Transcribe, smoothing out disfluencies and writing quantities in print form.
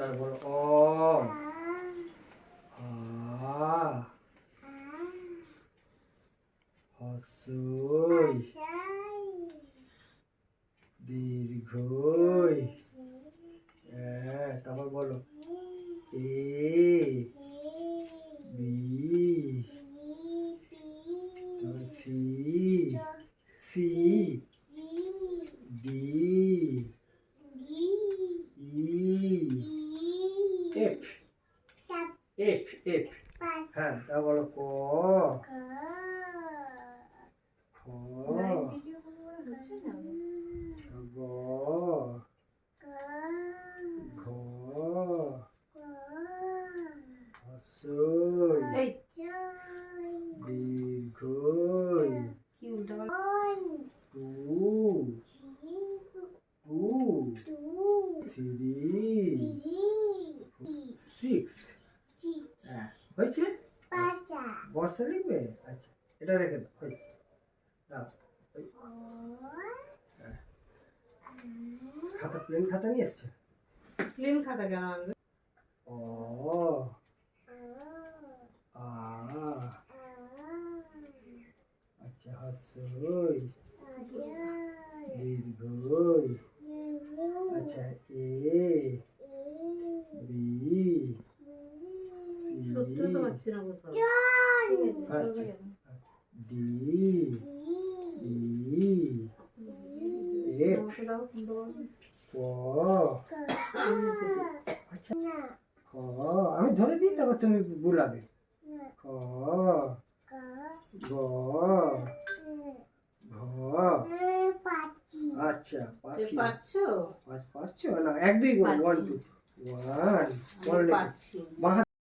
আর বলো অ আ হস্যই দীর্ঘই তারপর বলো A B C C D F F F হ্যাঁ তা বলো ক খ গ ঘ হস্যই দীর্ঘই টু থ্রি সিক্স হয়েছে বর্ষা লিখবে আচ্ছা এটা রেখে দাও হয়েছে দাও খাতা প্লেন খাতা নিয়ে এসছে প্লেন খাতা কেন আনবে ও আ আচ্ছা হস্যই দীর্ঘই আচ্ছা এ বি সি সূত্র তো পাচ্ছি না কোথাও আচ্ছা ডি ই এফ ক আচ্ছা খ আমি ধরে দিই তারপর তুমি বুলাবে খ গ ঘ আচ্ছা পাচ্ছো পারছো না 1 2 করে 1 2 1 পাচ্ছি বাঁ